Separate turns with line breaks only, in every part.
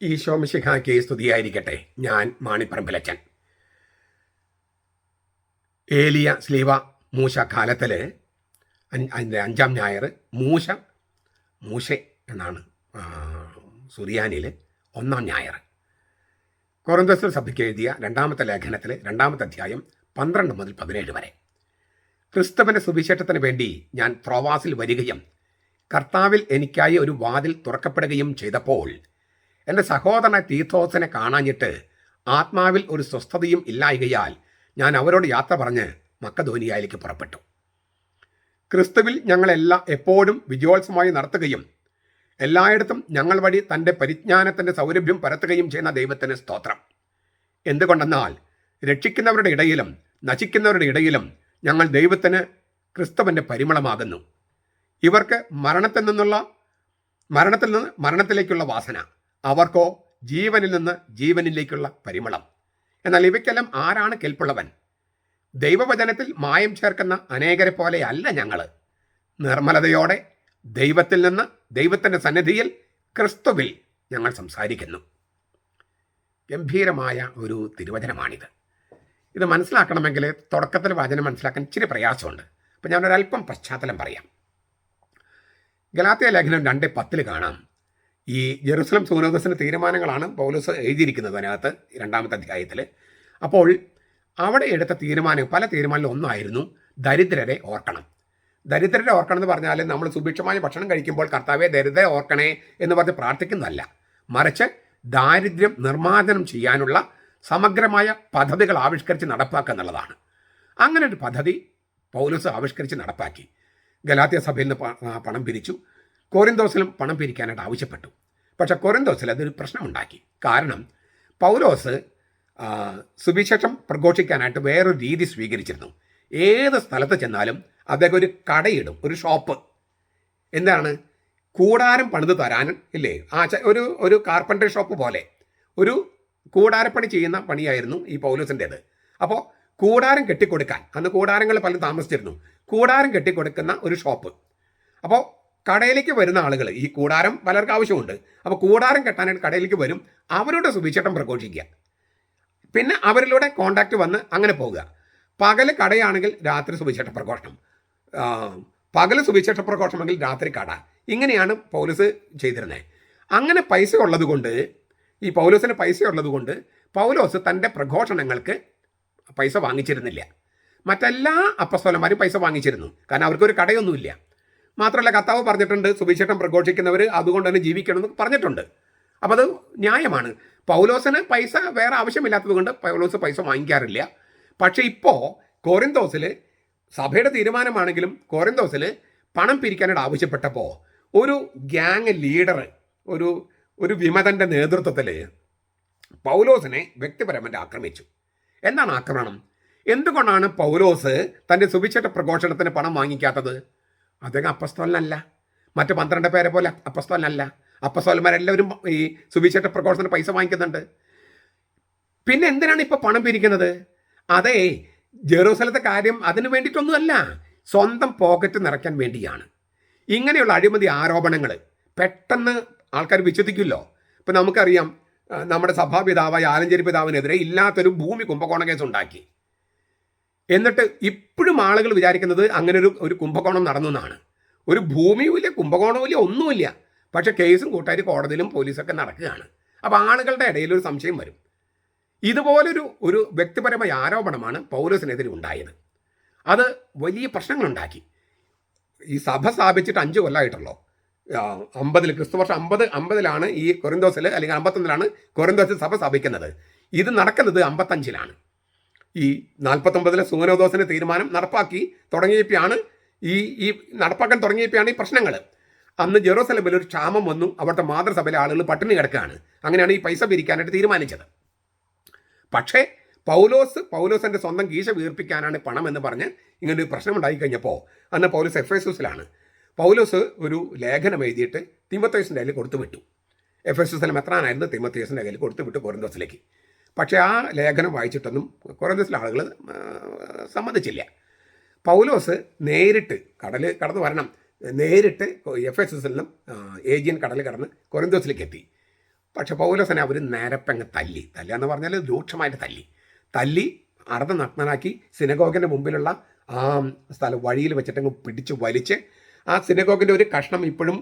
ഈശോ മിശിഹായ്ക്ക് സ്തുതിയായിരിക്കട്ടെ. ഞാൻ മാണിപ്പറമ്പിലച്ചൻ. ഏലിയ സ്ലീവ മൂശ കാലത്തിൽ അതിൻ്റെ 5-ാം ഞായർ മൂശ എന്നാണ് സുറിയാനിയിൽ 1-ാം ഞായർ. കൊറിന്തോസ് സഭയ്ക്ക് എഴുതിയ 2-ാമത്തെ ലേഖനത്തിൽ 2-ാമത്തെ അധ്യായം 12 മുതൽ 17 വരെ. ക്രിസ്തുവിൻ്റെ സുവിശേഷത്തിന് വേണ്ടി ഞാൻ ത്രോവാസിൽ വരികയും കർത്താവിൽ എനിക്കായി ഒരു വാതിൽ തുറക്കപ്പെടുകയും ചെയ്തപ്പോൾ എൻ്റെ സഹോദരനെ തീത്തോസിനെ കാണാഞ്ഞിട്ട് ആത്മാവിൽ ഒരു സ്വസ്ഥതയും ഇല്ലായകയാൽ ഞാൻ അവരോട് യാത്ര പറഞ്ഞ് മക്കധോനിയയിലേക്ക് പുറപ്പെട്ടു. ക്രിസ്തുവിൽ ഞങ്ങളെല്ലാം എപ്പോഴും വിജയോത്സവമായി നടത്തുകയും എല്ലായിടത്തും ഞങ്ങൾ വഴി തൻ്റെ പരിജ്ഞാനത്തിൻ്റെ സൗരഭ്യം പരത്തുകയും ചെയ്യുന്ന ദൈവത്തിന് സ്തോത്രം. എന്തുകൊണ്ടെന്നാൽ രക്ഷിക്കുന്നവരുടെ ഇടയിലും നശിക്കുന്നവരുടെ ഇടയിലും ഞങ്ങൾ ദൈവത്തിന് ക്രിസ്തുവിൻ്റെ പരിമളമാകുന്നു. ഇവർക്ക് മരണത്തിൽ നിന്ന് മരണത്തിലേക്കുള്ള വാസന, അവർക്കോ ജീവനിൽ നിന്ന് ജീവനിലേക്കുള്ള പരിമളം. എന്നാൽ ഇവയ്ക്കെല്ലാം ആരാണ് കെൽപ്പുള്ളവൻ? ദൈവവചനത്തിൽ മായം ചേർക്കുന്ന അനേകരെ പോലെ അല്ല ഞങ്ങൾ. നിർമ്മലതയോടെ ദൈവത്തിൽ നിന്ന് ദൈവത്തിൻ്റെ സന്നിധിയിൽ ക്രിസ്തുവിൽ ഞങ്ങൾ സംസാരിക്കുന്നു. ഗംഭീരമായ ഒരു തിരുവചനമാണിത്. ഇത് മനസ്സിലാക്കണമെങ്കിൽ തുടക്കത്തിൽ വചനം മനസ്സിലാക്കാൻ ഇച്ചിരി പ്രയാസമുണ്ട്. അപ്പം ഞാനൊരല്പം പശ്ചാത്തലം പറയാം. ഗലാത്യ ലേഖനം 2:10 കാണാം. ഈ ജെറുസലം സൂനോദസിൻ്റെ തീരുമാനങ്ങളാണ് പൗലോസ് എഴുതിയിരിക്കുന്നത് അതിനകത്ത് 2-ാമത്തെ അധ്യായത്തിൽ. അപ്പോൾ അവിടെ എടുത്ത പല തീരുമാനങ്ങളും ഒന്നായിരുന്നു ദരിദ്രരെ ഓർക്കണം. ദരിദ്രരെ ഓർക്കണം എന്ന് പറഞ്ഞാൽ നമ്മൾ സുഭിക്ഷമായ ഭക്ഷണം കഴിക്കുമ്പോൾ കർത്താവെ ദരിദ്രരെ ഓർക്കണേ എന്ന് പറഞ്ഞ് പ്രാർത്ഥിക്കുന്നതല്ല, മറിച്ച് ദാരിദ്ര്യം നിർമ്മാർജ്ജനം ചെയ്യാനുള്ള സമഗ്രമായ പദ്ധതികൾ ആവിഷ്കരിച്ച് നടപ്പാക്കുക എന്നുള്ളതാണ്. അങ്ങനെ ഒരു പദ്ധതി പൗലോസ് ആവിഷ്കരിച്ച് നടപ്പാക്കി. ഗലാത്യ സഭയിൽ നിന്ന് പണം പിരിച്ചു. കൊറിന്തോസിലും പണം പിരിക്കാനായിട്ട് ആവശ്യപ്പെട്ടു. പക്ഷെ കൊറിന്തോസിൽ അതൊരു പ്രശ്നമുണ്ടാക്കി. കാരണം പൗലോസ് സുവിശേഷം പ്രഘോഷിക്കാനായിട്ട് വേറൊരു രീതി സ്വീകരിച്ചിരുന്നു. ഏത് സ്ഥലത്ത് ചെന്നാലും അദ്ദേഹം ഒരു കടയിടും, ഒരു ഷോപ്പ്. എന്താണ്? കൂടാരം പണിത് തരാൻ ഇല്ലേ, ഒരു കാർപ്പൻട്രി ഷോപ്പ് പോലെ ഒരു കൂടാരപ്പണി ചെയ്യുന്ന പണിയായിരുന്നു ഈ പൗലോസിൻ്റേത്. അപ്പോൾ കൂടാരം കെട്ടിക്കൊടുക്കാൻ, അന്ന് കൂടാരങ്ങൾ പലരും താമസിച്ചിരുന്നു, കൂടാരം കെട്ടിക്കൊടുക്കുന്ന ഒരു ഷോപ്പ്. അപ്പോൾ കടയിലേക്ക് വരുന്ന ആളുകൾ, ഈ കൂടാരം പലർക്കും ആവശ്യമുണ്ട്, അപ്പോൾ കൂടാരം കെട്ടാനായിട്ട് കടയിലേക്ക് വരും, അവരുടെ സുവിശേഷം പ്രഘോഷിക്കുക, പിന്നെ അവരിലൂടെ കോണ്ടാക്ട് വന്ന് അങ്ങനെ പോകുക. പകൽ കടയാണെങ്കിൽ രാത്രി സുവിശേഷ പ്രഘോഷണം, പകൽ സുവിശേഷ പ്രഘോഷമെങ്കിൽ രാത്രി കട. ഇങ്ങനെയാണ് പൗലോസ് ചെയ്തിരുന്നത്. അങ്ങനെ പൈസ ഉള്ളതുകൊണ്ട്, ഈ പൗലോസിന് പൈസ ഉള്ളതുകൊണ്ട് പൗലോസ് തൻ്റെ പ്രഘോഷണങ്ങൾക്ക് പൈസ വാങ്ങിച്ചിരുന്നില്ല. മറ്റെല്ലാ അപ്പസ്തോലന്മാരും പൈസ വാങ്ങിച്ചിരുന്നു, കാരണം അവർക്കൊരു കടയൊന്നുമില്ല. മാത്രമല്ല കർത്താവ് പറഞ്ഞിട്ടുണ്ട് സുവിശേഷം പ്രഘോഷിക്കുന്നവർ അതുകൊണ്ട് തന്നെ ജീവിക്കണമെന്ന് പറഞ്ഞിട്ടുണ്ട്. അപ്പോൾ അത് ന്യായമാണ്. പൗലോസിന് പൈസ വേറെ ആവശ്യമില്ലാത്തത് കൊണ്ട് പൗലോസ് പൈസ വാങ്ങിക്കാറില്ല. പക്ഷേ ഇപ്പോൾ കൊറിന്തോസിൽ സഭയുടെ തീരുമാനമാണെങ്കിലും കൊറിന്തോസിൽ പണം പിരിക്കാനായിട്ട് ആവശ്യപ്പെട്ടപ്പോൾ ഒരു ഗ്യാങ് ലീഡർ, ഒരു വിമതൻ്റെ നേതൃത്വത്തിൽ പൗലോസിനെ വ്യക്തിപരമായിട്ട് ആക്രമിച്ചു. എന്താണ് ആക്രമണം? എന്തുകൊണ്ടാണ് പൗലോസ് തൻ്റെ സുവിശേഷ പ്രഘോഷണത്തിന് പണം വാങ്ങിക്കാത്തത്? അദ്ദേഹം അപ്പസ്തോലനല്ല, മറ്റ് 12 പേരെ പോലെ അപ്പസ്തോലനല്ല. അപ്പസ്തോലന്മാരെല്ലാവരും ഈ സുവിശേഷ പ്രഘോഷണത്തിന് പൈസ വാങ്ങിക്കുന്നുണ്ട്. പിന്നെ എന്തിനാണ് ഇപ്പോൾ പണം പിരിക്കുന്നത്? അതേ, ജെറൂസലത്തെ കാര്യം അതിന് വേണ്ടിയിട്ടൊന്നുമല്ല, സ്വന്തം പോക്കറ്റ് നിറയ്ക്കാൻ വേണ്ടിയാണ്. ഇങ്ങനെയുള്ള അഴിമതി ആരോപണങ്ങൾ പെട്ടെന്ന് ആൾക്കാർ വിശ്വസിക്കുമല്ലോ. ഇപ്പം നമുക്കറിയാം, നമ്മുടെ സഭാപിതാവായ ആലഞ്ചേരി പിതാവിനെതിരെ ഇല്ലാത്തൊരു ഭൂമി കുംഭകോണ കേസ് ഉണ്ടാക്കി. എന്നിട്ട് ഇപ്പോഴും ആളുകൾ വിചാരിക്കുന്നത് അങ്ങനെ ഒരു കുംഭകോണം നടന്നു എന്നാണ്. ഒരു ഭൂമിയുമില്ല, കുംഭകോണവുമില്ല, ഒന്നുമില്ല. പക്ഷേ കേസും കൂട്ടായിട്ട് കോടതിയിലും പോലീസൊക്കെ നടക്കുകയാണ്. അപ്പോൾ ആളുകളുടെ ഇടയിൽ ഒരു സംശയം വരും. ഇതുപോലൊരു വ്യക്തിപരമായ ആരോപണമാണ് പൗലോസിനെതിരെ ഉണ്ടായത്. അത് വലിയ പ്രശ്നങ്ങളുണ്ടാക്കി. ഈ സഭ സ്ഥാപിച്ചിട്ട് 5 കൊല്ലമായിട്ടുള്ളൂ. 50 ക്രിസ്തുവർഷം 50 ഈ കൊറിന്തോസിൽ, അല്ലെങ്കിൽ 51 കൊറിന്തോസിൽ സഭ സ്ഥാപിക്കുന്നത്. ഇത് നടക്കുന്നത് 55 ഈ 49 സൂനോദോസിൻ്റെ തീരുമാനം നടപ്പാക്കി തുടങ്ങിയപ്പോഴാണ് ഈ നടപ്പാക്കാൻ തുടങ്ങിയപ്പോഴാണ് ഈ പ്രശ്നങ്ങൾ. അന്ന് ജെറൂസലമിൽ ഒരു ക്ഷാമം വന്നു. അവിടുത്തെ മാതൃസഭയിലെ ആളുകൾ പട്ടിണി കിടക്കുകയാണ്. അങ്ങനെയാണ് ഈ പൈസ പിരിക്കാനായിട്ട് തീരുമാനിച്ചത്. പക്ഷേ പൗലോസിൻ്റെ സ്വന്തം കീശ വീർപ്പിക്കാനാണ് പണം എന്ന് പറഞ്ഞ് ഇങ്ങനൊരു പ്രശ്നം ഉണ്ടായിക്കഴിഞ്ഞപ്പോൾ അന്ന് പൗലോസ് എഫേസൂസിലാണ്. പൗലോസ് ഒരു ലേഖനം എഴുതിയിട്ട് തിമോഥെയോസിൻ്റെ കയ്യിൽ കൊടുത്തുവിട്ടു. എഫേസൂസിലെ മെത്രാനായിരുന്നു തിമോഥെയോസിൻ്റെ കയ്യിൽ കൊടുത്തുവിട്ടു കൊറിന്തോസിലേക്ക്. പക്ഷേ ആ ലേഖനം വായിച്ചിട്ടൊന്നും കൊറിന്തോസിലെ ആളുകൾ സമ്മതിച്ചില്ല. പൗലോസ് നേരിട്ട് കടന്ന് വരണം, നേരിട്ട് എഫേസസിൽ നിന്നും ഏജിയൻ കടൽ കടന്ന് കൊറിന്തോസിലേക്ക് എത്തി. പക്ഷെ പൗലോസിനെ അവർ നേരപ്പങ്ങ് തല്ലുക എന്ന് പറഞ്ഞാൽ രൂക്ഷമായിട്ട് തല്ലി അർദ്ധനഗ്നനാക്കി സിനഗോഗിൻ്റെ മുമ്പിലുള്ള ആ സ്ഥലം വഴിയിൽ വെച്ചിട്ടങ്ങ് പിടിച്ച് വലിച്ച് ആ സിനഗോഗിൻ്റെ ഒരു കഷ്ണം ഇപ്പോഴും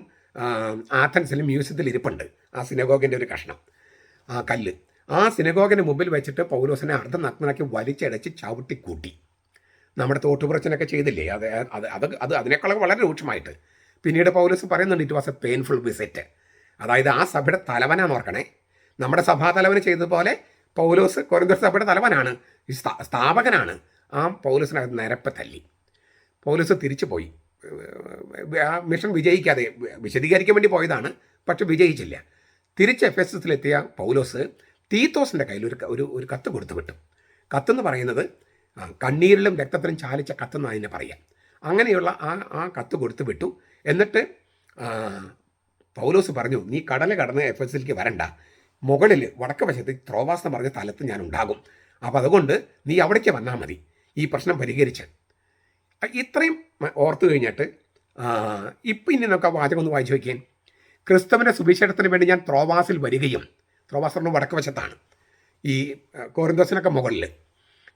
ആഥൻസിൽ മ്യൂസിയത്തിൽ ഇരിപ്പുണ്ട്. ആ സിനഗോഗിൻ്റെ ഒരു കഷ്ണം, ആ കല്ല്, ആ സിനഗോഗിന് മുമ്പിൽ വെച്ചിട്ട് പൗലോസിനെ അർദ്ധനഗ്നനാക്കി വലിച്ചടച്ച് ചവിട്ടിക്കൂട്ടി. നമ്മുടെ തോട്ടുപുറച്ചനൊക്കെ ചെയ്തില്ലേ, അത് അതിനേക്കാളും വളരെ രൂക്ഷമായിട്ട്. പിന്നീട് പൗലോസ് പറയുന്നുണ്ട്, it was A painful visit. അതായത് ആ സഭയുടെ തലവനാന്ന് ഓർക്കണേ. നമ്മുടെ സഭാതലവന് ചെയ്തതുപോലെ പൗലോസ് കൊരിന്ത്യർ സഭയുടെ തലവനാണ്, സ്ഥാപകനാണ്. ആ പൗലോസിനകത്ത് നിരപ്പ് തല്ലി. പൗലോസ് തിരിച്ചു പോയി. ആ മിഷൻ വിജയിക്കാതെ, വിശദീകരിക്കാൻ വേണ്ടി പോയതാണ്, പക്ഷെ വിജയിച്ചില്ല. തിരിച്ച് എഫെസസിലെത്തിയ പൗലോസ് തീത്തോസിൻ്റെ കയ്യിൽ ഒരു കത്ത് കൊടുത്തു വിട്ടു. കത്തെന്ന് പറയുന്നത് കണ്ണീരിലും രക്തത്തിലും ചാലിച്ച കത്തെന്ന് അതിനെ പറയാം. അങ്ങനെയുള്ള ആ കത്ത് കൊടുത്തു വിട്ടു. എന്നിട്ട് പൗലോസ് പറഞ്ഞു, നീ കടൽ കടന്ന് എഫെസസിലേക്ക് വരണ്ട, മുകളിൽ വടക്ക് വശത്ത് ത്രോവാസ് എന്ന് പറഞ്ഞ സ്ഥലത്ത് ഞാൻ ഉണ്ടാകും. അപ്പോൾ അതുകൊണ്ട് നീ അവിടേക്ക് വന്നാൽ മതി, ഈ പ്രശ്നം പരിഹരിച്ച്. ഇത്രയും ഓർത്തു കഴിഞ്ഞിട്ട് ഇപ്പം ഇനി നമുക്ക് ആ വാചകം ഒന്ന് വായിച്ചു വയ്ക്കാൻ. ക്രിസ്തുവിൻ്റെ സുവിശേഷത്തിന് വേണ്ടി ഞാൻ ത്രോവാസിൽ വരികയും, ത്രോവാസ് പറഞ്ഞ വടക്ക് വശത്താണ്, ഈ കോരിന്തോസിനൊക്കെ മുകളിൽ,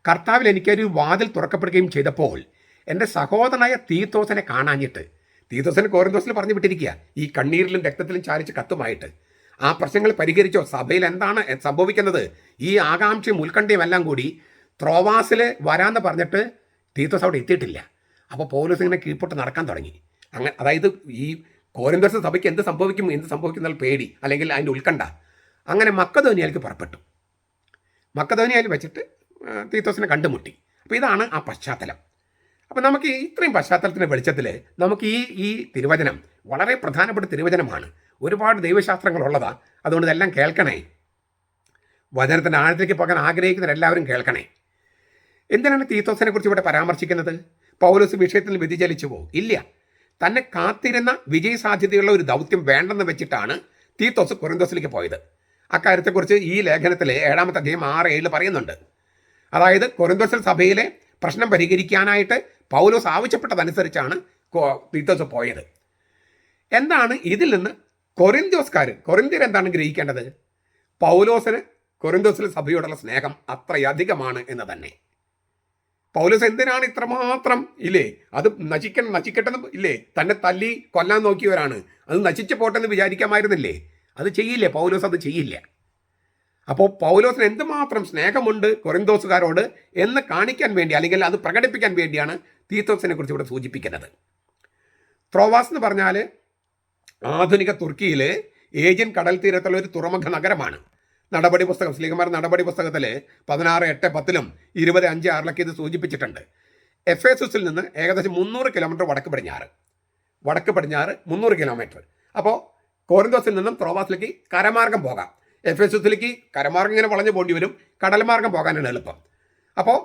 കർത്താവിൽ എനിക്കൊരു വാതിൽ തുറക്കപ്പെടുകയും ചെയ്തപ്പോൾ എൻ്റെ സഹോദരനായ തീത്തോസിനെ കാണാഞ്ഞിട്ട്, തീത്തോസിനെ കോരിന്തോസിൽ പറഞ്ഞു വിട്ടിരിക്കുക ഈ കണ്ണീരിലും രക്തത്തിലും ചാലിച്ച് കത്തുമായിട്ട്. ആ പ്രശ്നങ്ങൾ പരിഹരിച്ചോ? സഭയിൽ എന്താണ് സംഭവിക്കുന്നത്? ഈ ആകാംക്ഷയും ഉത്കണ്ഠയും എല്ലാം കൂടി ത്രോവാസിൽ വരാമെന്ന് പറഞ്ഞിട്ട് തീത്തോസ് അവിടെ എത്തിയിട്ടില്ല. അപ്പോൾ പൗലോസ് ഇങ്ങനെ കീഴ്പോട്ട് നടക്കാൻ തുടങ്ങി. അങ്ങനെ, അതായത് ഈ കോരിന്തോസ് സഭയ്ക്ക് എന്ത് സംഭവിക്കുന്ന പേടി, അല്ലെങ്കിൽ അതിൻ്റെ ഉത്കണ്ഠ. അങ്ങനെ മക്കദോനിയയിലേക്ക് പുറപ്പെട്ടു. മക്കദോനിയയിൽ വെച്ചിട്ട് തീത്തോസിനെ കണ്ടുമുട്ടി. അപ്പോൾ ഇതാണ് ആ പശ്ചാത്തലം. അപ്പോൾ നമുക്ക് ഇത്രയും പശ്ചാത്തലത്തിൻ്റെ വെളിച്ചത്തിൽ നമുക്ക് ഈ തിരുവചനം വളരെ പ്രധാനപ്പെട്ട തിരുവചനമാണ്. ഒരുപാട് ദൈവശാസ്ത്രങ്ങളുള്ളതാണ്. അതുകൊണ്ട് ഇതെല്ലാം കേൾക്കണേ. വചനത്തിൻ്റെ ആഴത്തേക്ക് പോകാൻ ആഗ്രഹിക്കുന്നവരെല്ലാവരും കേൾക്കണേ. എന്തിനാണ് തീത്തോസിനെ കുറിച്ച് ഇവിടെ പരാമർശിക്കുന്നത്? പൗലോസ് വിഷയത്തിൽ വ്യതിചലിച്ചുവോ? ഇല്ല. തന്നെ കാത്തിരുന്ന വിജയസാധ്യതയുള്ള ഒരു ദൗത്യം വേണ്ടെന്ന് വെച്ചിട്ടാണ് തീത്തോസ് കൊരിന്തോസിലേക്ക് പോയത്. അക്കാര്യത്തെക്കുറിച്ച് ഈ ലേഖനത്തിൽ 7-ാമത്തെ അധ്യായം 6-7 പറയുന്നുണ്ട്. അതായത് കൊരിന്തോസ് സഭയിലെ പ്രശ്നം പരിഹരിക്കാനായിട്ട് പൗലോസ് ആവശ്യപ്പെട്ടതനുസരിച്ചാണ് തീത്തോസ് പോയത്. എന്താണ് ഇതിൽ നിന്ന് കൊരിന്ത്യർ എന്താണ് ഗ്രഹിക്കേണ്ടത്? പൗലോസിന് കൊരിന്തോസിലെ സഭയോടുള്ള സ്നേഹം അത്രയധികമാണ് എന്ന് തന്നെ. പൗലോസ് എന്തിനാണ് ഇത്രമാത്രം അത് നശിക്കട്ടെന്ന് തന്നെ തല്ലി കൊല്ലാൻ നോക്കിയവരാണ്. അത് നശിച്ചു പോട്ടെന്ന് വിചാരിക്കാമായിരുന്നില്ലേ? അത് ചെയ്യില്ല, പൗലോസ് അത് ചെയ്യില്ല. അപ്പോൾ പൗലോസിന് എന്തുമാത്രം സ്നേഹമുണ്ട് കൊരിന്തോസുകാരോട് എന്ന് കാണിക്കാൻ വേണ്ടി, അല്ലെങ്കിൽ അത് പ്രകടിപ്പിക്കാൻ വേണ്ടിയാണ് തീത്തോസിനെ കുറിച്ച് ഇവിടെ സൂചിപ്പിക്കുന്നത്. ത്രോവാസ് എന്ന് പറഞ്ഞാൽ ആധുനിക തുർക്കിയിൽ ഏഷ്യൻ കടൽ തീരത്തുള്ള ഒരു തുറമുഖ നഗരമാണ്. നടപടി പുസ്തകം, സ്ലീഹന്മാർ നടപടി പുസ്തകത്തിൽ 16:8-10 20:5-6 ഇത് സൂചിപ്പിച്ചിട്ടുണ്ട്. എഫേസസിൽ നിന്ന് ഏകദേശം 300 കിലോമീറ്റർ വടക്ക് പടിഞ്ഞാറ് 300 കിലോമീറ്റർ. അപ്പോൾ കോരിന്തോസിൽ നിന്നും ത്രോവാസിലേക്ക് കരമാർഗം പോകാം. എഫേസസിലേക്ക് കരമാർഗം ഇങ്ങനെ വളഞ്ഞു പോകേണ്ടി വരും, കടൽ മാർഗം പോകാനാണ് എളുപ്പം. അപ്പോൾ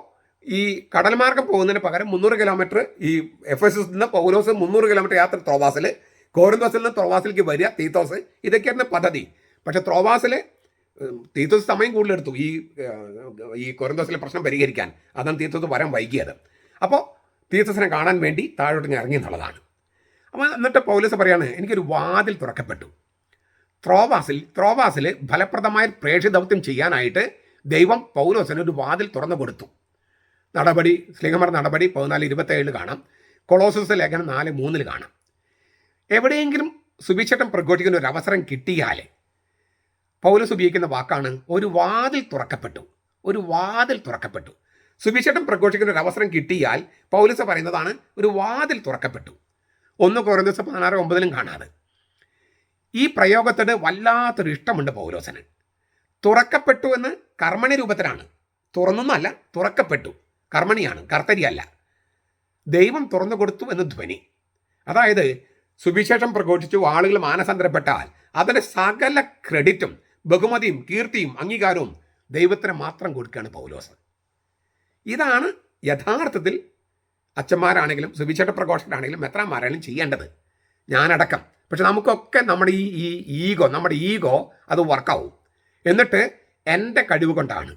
ഈ കടൽ മാർഗം പോകുന്നതിന് പകരം 300 കിലോമീറ്റർ ഈ എഫേസസിൽ നിന്ന് പൗലോസ് 300 കിലോമീറ്റർ യാത്ര ത്രോവാസിൽ, കോരിന്തോസിൽ നിന്ന് ത്രോവാസിലേക്ക് വരിക തീത്തോസ്, ഇതൊക്കെയായിരുന്നു പദ്ധതി. പക്ഷേ ത്രോവാസിൽ തീത്തോസ് സമയം കൂടുതലെടുത്തു ഈ കൊരിന്തോസിലെ പ്രശ്നം പരിഹരിക്കാൻ. അതാണ് തീത്തോസ് വരാൻ വൈകിയത്. അപ്പോൾ തീത്തോസിനെ കാണാൻ വേണ്ടി താഴോട്ട് ഞാൻ ഇറങ്ങി എന്നുള്ളതാണ്. അപ്പോൾ എന്നിട്ട് പൗലോസ് പറയാണ്, എനിക്കൊരു വാതിൽ തുറക്കപ്പെട്ടു. ത്രോവാസിൽ ഫലപ്രദമായ പ്രേക്ഷിത ദൗത്യം ചെയ്യാനായിട്ട് ദൈവം പൗലോസിന് ഒരു വാതിൽ തുറന്നു കൊടുത്തു. സ്ലീഹന്മാർ നടപടി 14:27 കാണാം. കൊളോസസ് ലേഖനം 4:3 കാണാം. എവിടെയെങ്കിലും സുവിശേഷം പ്രഘോഷിക്കുന്ന ഒരു അവസരം കിട്ടിയാൽ പൗലോസ് ഉപയോഗിക്കുന്ന വാക്കാണ് ഒരു വാതിൽ തുറക്കപ്പെട്ടു. സുവിശേഷം പ്രഘോഷിക്കുന്ന ഒരു അവസരം കിട്ടിയാൽ പൗലോസ് പറയുന്നതാണ് ഒരു വാതിൽ തുറക്കപ്പെട്ടു. 1 കൊരിന്ത്യർ 16:9 കാണാതെ. ഈ പ്രയോഗത്തിന് വല്ലാത്തൊരു ഇഷ്ടമുണ്ട് പൗലോസിന്. തുറക്കപ്പെട്ടു എന്ന് കർമ്മണി രൂപത്തിലാണ്, തുറന്നൊന്നല്ല, തുറക്കപ്പെട്ടു, കർമ്മണിയാണ്, കർത്തരിയല്ല. ദൈവം തുറന്നു കൊടുത്തു എന്ന് ധ്വനി. അതായത് സുവിശേഷം പ്രഘോഷിച്ചു ആളുകൾ മാനസാന്തരപ്പെട്ടാൽ അതിൻ്റെ സകല ക്രെഡിറ്റും ബഹുമതിയും കീർത്തിയും അംഗീകാരവും ദൈവത്തിന് മാത്രം കൊടുക്കുകയാണ് പൗലോസ്. ഇതാണ് യഥാർത്ഥത്തിൽ അച്ഛന്മാരാണെങ്കിലും സുവിശേഷ പ്രഘോഷകരാണെങ്കിലും മെത്രാന്മാരാണെങ്കിലും ചെയ്യേണ്ടത്, ഞാനടക്കം. പക്ഷെ നമുക്കൊക്കെ നമ്മുടെ ഈഗോ അത് വർക്കാവും. എന്നിട്ട് എൻ്റെ കഴിവ് കൊണ്ടാണ്,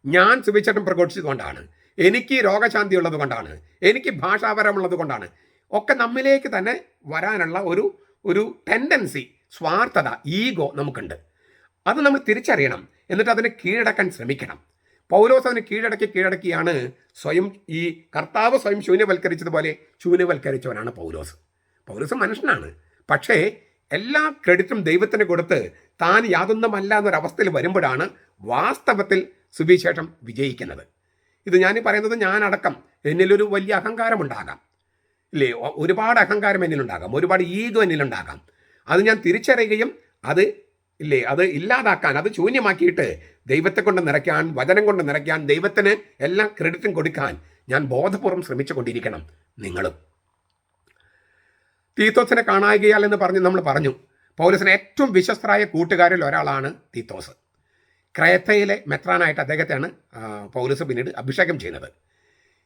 ഞാൻ സുവിശേഷം പ്രഘോഷിച്ചതുകൊണ്ടാണ്, എനിക്ക് രോഗശാന്തി ഉള്ളത് കൊണ്ടാണ്, എനിക്ക് ഭാഷാപരമുള്ളത് കൊണ്ടാണ് ഒക്കെ നമ്മിലേക്ക് തന്നെ വരാനുള്ള ഒരു ടെൻഡൻസി, സ്വാർത്ഥത, ഈഗോ നമുക്കുണ്ട്. അത് നമ്മൾ തിരിച്ചറിയണം. എന്നിട്ട് അതിനെ കീഴടക്കാൻ ശ്രമിക്കണം. പൗലോസ് അതിനെ കീഴടക്കിയാണ് സ്വയം ഈ കർത്താവ് സ്വയം ശൂന്യവൽക്കരിച്ചതുപോലെ ശൂന്യവൽക്കരിച്ചവനാണ് പൗലോസ്. പൗലോസ് മനുഷ്യനാണ്. പക്ഷേ എല്ലാ ക്രെഡിറ്റും ദൈവത്തിന് കൊടുത്ത് താൻ യാതൊന്നുമല്ല എന്നൊരവസ്ഥയിൽ വരുമ്പോഴാണ് വാസ്തവത്തിൽ സുവിശേഷം വിജയിക്കുന്നത്. ഇത് ഞാൻ പറയുന്നത് ഞാനടക്കം എന്നിലൊരു വലിയ അഹങ്കാരമുണ്ടാകാം, ഇല്ലേ? ഒരുപാട് അഹങ്കാരം എന്നിലുണ്ടാകാം, ഒരുപാട് ഈഗോ എന്നിലുണ്ടാകാം. അത് ഞാൻ തിരിച്ചറിയുകയും അത് ഇല്ലാതാക്കാൻ, അത് ശൂന്യമാക്കിയിട്ട് ദൈവത്തെ കൊണ്ട് നിറയ്ക്കാൻ, വചനം കൊണ്ട് നിറയ്ക്കാൻ, ദൈവത്തിന് എല്ലാ ക്രെഡിറ്റും കൊടുക്കാൻ ഞാൻ ബോധപൂർവ്വം ശ്രമിച്ചുകൊണ്ടിരിക്കണം. നിങ്ങളും തീത്തോസിനെ കാണായികയാൽ എന്ന് പറഞ്ഞ് നമ്മൾ പറഞ്ഞു. പൗലോസിന് ഏറ്റവും വിശ്വസ്തരായ കൂട്ടുകാരിൽ ഒരാളാണ് തീത്തോസ്. ക്രേത്തയിലെ മെത്രാനായിട്ട് അദ്ദേഹത്തെയാണ് പൗലോസ് പിന്നീട് അഭിഷേകം ചെയ്യുന്നത്.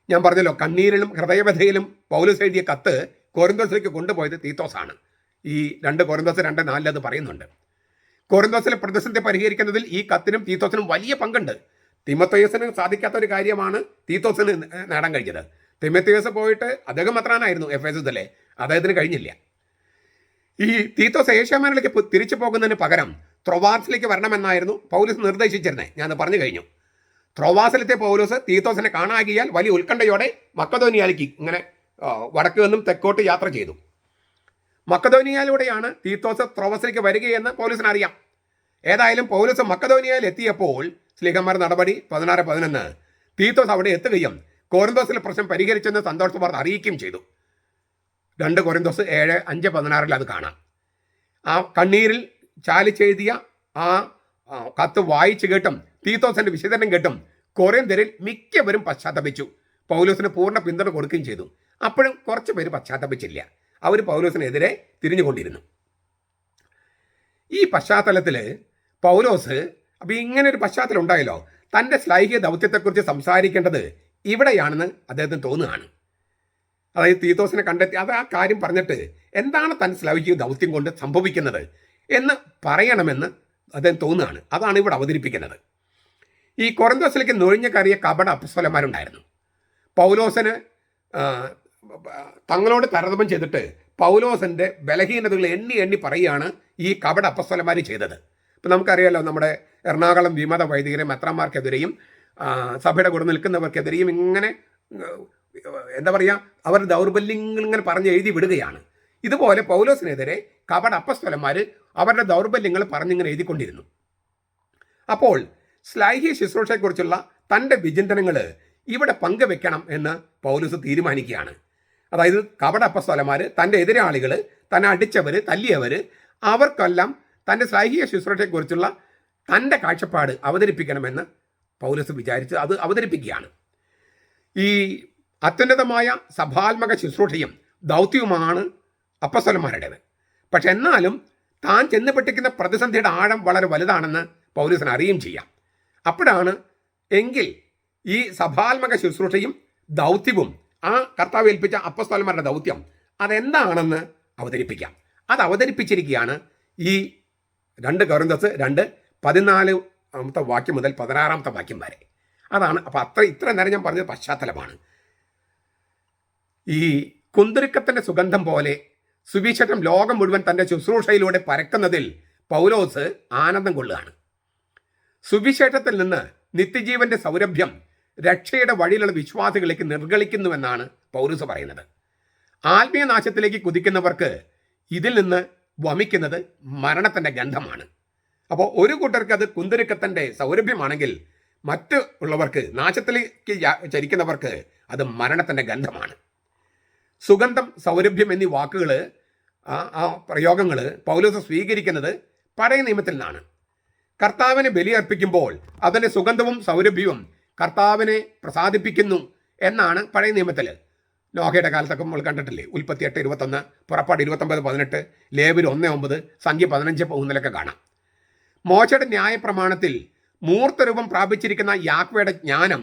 ഞാൻ പറഞ്ഞല്ലോ, കണ്ണീരിലും ഹൃദയവ്യഥയിലും പൗലോസ് എഴുതിയ കത്ത് കൊരിന്തോസിലേക്ക് കൊണ്ടുപോയത് തീത്തോസാണ്. ഈ 2 കൊരിന്തോസ് 2:4 അത് പറയുന്നുണ്ട്. കൊരിന്തോസിലെ പ്രതിസന്ധി പരിഹരിക്കുന്നതിൽ ഈ കത്തിനും തീത്തോസിനും വലിയ പങ്കുണ്ട്. തിമോഥെയോസിന് സാധിക്കാത്ത ഒരു കാര്യമാണ് തീത്തോസിന് നേടാൻ കഴിഞ്ഞത്. തിമോഥെയോസ് പോയിട്ട് അദ്ദേഹം മെത്രാനായിരുന്നു എഫേസസിലെ, അദ്ദേഹത്തിന് കഴിഞ്ഞില്ല. ഈ തീത്തോസ് ഏഷ്യാമേനിലേക്ക് തിരിച്ചു പോകുന്നതിന് പകരം ത്രോവാസിലേക്ക് വരണമെന്നായിരുന്നു പൗലോസ് നിർദ്ദേശിച്ചിരുന്നത്. ഞാൻ പറഞ്ഞു കഴിഞ്ഞു. ത്രോവാസിലത്തെ പൗലോസ് തീത്തോസിനെ കാണാകിയാൽ വലിയ ഉത്കണ്ഠയോടെ മക്കദോനിയയിലേക്ക് ഇങ്ങനെ വടക്ക് നിന്നും തെക്കോട്ട് യാത്ര ചെയ്തു. മക്കദോനിയയിലൂടെയാണ് തീത്തോസ് ത്രോവാസിലേക്ക് വരികയെന്ന് പൗലോസിന് അറിയാം. ഏതായാലും പൗലോസ് മക്കദോനിയയിൽ എത്തിയപ്പോൾ സ്ലീഹന്മാർ നടപടി 16:11 തീത്തോസ് അവിടെ എത്തുകയും കൊരിന്തോസിലെ പ്രശ്നം പരിഹരിച്ചെന്ന് സന്തോഷ വാർത്ത അറിയിക്കുകയും ചെയ്തു. 2 കൊരിന്തോസ് 7:5-16 അത് കാണാം. ആ കണ്ണീരിൽ ചാലിച്ചെഴുതിയ ആ കത്ത് വായിച്ചു കേട്ടും തീത്തോസിന്റെ വിശദീകരണം കേട്ടും കൊരിന്ത്യരിൽ മിക്കവരും പശ്ചാത്തപിച്ചു. പൗലോസിന് പൂർണ്ണ പിന്തുണ കൊടുക്കുകയും ചെയ്തു. അപ്പോഴും കുറച്ച് പേര് പശ്ചാത്തപിച്ചില്ല. അവർ പൗലോസിനെതിരെ തിരിഞ്ഞുകൊണ്ടിരുന്നു. ഈ പശ്ചാത്തലത്തിൽ പൗലോസ് അപ്പം ഇങ്ങനെ ഒരു പശ്ചാത്തലം ഉണ്ടായല്ലോ, തൻ്റെ ശ്ലൈഹിക ദൗത്യത്തെക്കുറിച്ച് സംസാരിക്കേണ്ടത് ഇവിടെയാണെന്ന് അദ്ദേഹത്തിന് തോന്നുകയാണ്. അതായത് തീത്തോസിനെ കണ്ടെത്തി അത് ആ കാര്യം പറഞ്ഞിട്ട് എന്താണ് തൻ്റെ ശ്ലൈഹിക ദൗത്യം കൊണ്ട് സംഭവിക്കുന്നത് എന്ന് പറയണമെന്ന് അദ്ദേഹം തോന്നുകയാണ്. അതാണ് ഇവിടെ അവതരിപ്പിക്കുന്നത്. ഈ കൊരിന്തോസിലേക്ക് നുഴഞ്ഞു കയറിയ കപട അപ്പസ്തലന്മാരുണ്ടായിരുന്നു. പൗലോസിന് തങ്ങളോട് താരതമ്യം ചെയ്തിട്ട് പൗലോസിൻ്റെ ബലഹീനതകൾ എണ്ണി പറയുകയാണ് ഈ കപട അപ്പസ്തലന്മാർ ചെയ്തത്. ഇപ്പം നമുക്കറിയാലോ, നമ്മുടെ എറണാകുളം വിമത വൈദികരെ മെത്രാന്മാർക്കെതിരെയും സഭയുടെ കൂടെ നിൽക്കുന്നവർക്കെതിരെയും ഇങ്ങനെ എന്താ പറയുക, അവർ ദൗർബല്യങ്ങൾ ഇങ്ങനെ പറഞ്ഞ് എഴുതി വിടുകയാണ്. ഇതുപോലെ പൗലോസിനെതിരെ കപട അപ്പസ്തലന്മാർ അവരുടെ ദൗർബല്യങ്ങൾ പറഞ്ഞിങ്ങനെ എഴുതിക്കൊണ്ടിരുന്നു. അപ്പോൾ ശ്ലൈഹിക ശുശ്രൂഷയെക്കുറിച്ചുള്ള തൻ്റെ വിചിന്തനങ്ങൾ ഇവിടെ പങ്കുവെക്കണം എന്ന് പൗലോസ് തീരുമാനിക്കുകയാണ്. അതായത് കപട അപ്പസ്തലന്മാർ, തൻ്റെ എതിരാളികൾ, തന്നെ അടിച്ചവർ, തല്ലിയവർ, അവർക്കെല്ലാം തൻ്റെ ശ്ലൈഹിക ശുശ്രൂഷയെക്കുറിച്ചുള്ള തൻ്റെ കാഴ്ചപ്പാട് അവതരിപ്പിക്കണമെന്ന് പൗലോസ് വിചാരിച്ച് അത് അവതരിപ്പിക്കുകയാണ്. ഈ അത്യുന്നതമായ സഭാത്മക ശുശ്രൂഷയും ദൗത്യവുമാണ് അപ്പസ്തലന്മാരുടേത്. പക്ഷെ എന്നാലും താൻ ചെന്നുപെട്ടിക്കുന്ന പ്രതിസന്ധിയുടെ ആഴം വളരെ വലുതാണെന്ന് പൗലോസിന് അറിയുകയും ചെയ്യാം. അപ്പോഴാണ് എങ്കിൽ ഈ സഭാത്മക ശുശ്രൂഷയും ദൗത്യവും ആ കർത്താവ് ഏൽപ്പിച്ച അപ്പസ്തലന്മാരുടെ ദൗത്യം അതെന്താണെന്ന് അവതരിപ്പിക്കാം. അത് അവതരിപ്പിച്ചിരിക്കുകയാണ് ഈ 2 കൊരിന്തോസ് 2:14 വാക്യം മുതൽ 16 വാക്യം വരെ. അതാണ്. അപ്പോൾ ഇത്ര നേരം ഞാൻ പറഞ്ഞത് പശ്ചാത്തലമാണ്. ഈ കുന്തിരുക്കത്തിൻ്റെ സുഗന്ധം പോലെ സുവിശേഷം ലോകം മുഴുവൻ തൻ്റെ ശുശ്രൂഷയിലൂടെ പരക്കുന്നതിൽ പൗലോസ് ആനന്ദം കൊള്ളുകയാണ്. സുവിശേഷത്തിൽ നിന്ന് നിത്യജീവന്റെ സൗരഭ്യം രക്ഷയുടെ വഴിയിലുള്ള വിശ്വാസികളിലേക്ക് നിർഗളിക്കുന്നുവെന്നാണ് പൗലോസ് പറയുന്നത്. ആത്മീയ നാശത്തിലേക്ക് കുതിക്കുന്നവർക്ക് ഇതിൽ നിന്ന് വമിക്കുന്നത് മരണത്തിൻ്റെ ഗന്ധമാണ്. അപ്പോൾ ഒരു കൂട്ടർക്ക് അത് കുന്തിരുക്കത്തിൻ്റെ സൗരഭ്യമാണെങ്കിൽ മറ്റ് ഉള്ളവർക്ക്, നാശത്തിലേക്ക് ചരിക്കുന്നവർക്ക് അത് മരണത്തിൻ്റെ ഗന്ധമാണ്. സുഗന്ധം, സൗരഭ്യം എന്നീ വാക്കുകൾ, ആ പ്രയോഗങ്ങൾ പൗലോസ് സ്വീകരിക്കുന്നത് പഴയ നിയമത്തിൽ നിന്നാണ്. കർത്താവിനെ ബലിയർപ്പിക്കുമ്പോൾ അതിൻ്റെ സുഗന്ധവും സൗരഭ്യവും കർത്താവിനെ പ്രസാദിപ്പിക്കുന്നു എന്നാണ് പഴയ നിയമത്തിൽ. നോഹയുടെ കാലത്തൊക്കെ നമ്മൾ കണ്ടിട്ടില്ലേ? ഉൽപ്പത്തി 8:21, പുറപ്പാട് 29:18, ലേവ്യർ 1:9, സംഖ്യ 15:3 കാണാം. മോശയുടെ ന്യായപ്രമാണത്തിൽ മൂർത്തരൂപം പ്രാപിച്ചിരിക്കുന്ന യാഹ്വേയുടെ ജ്ഞാനം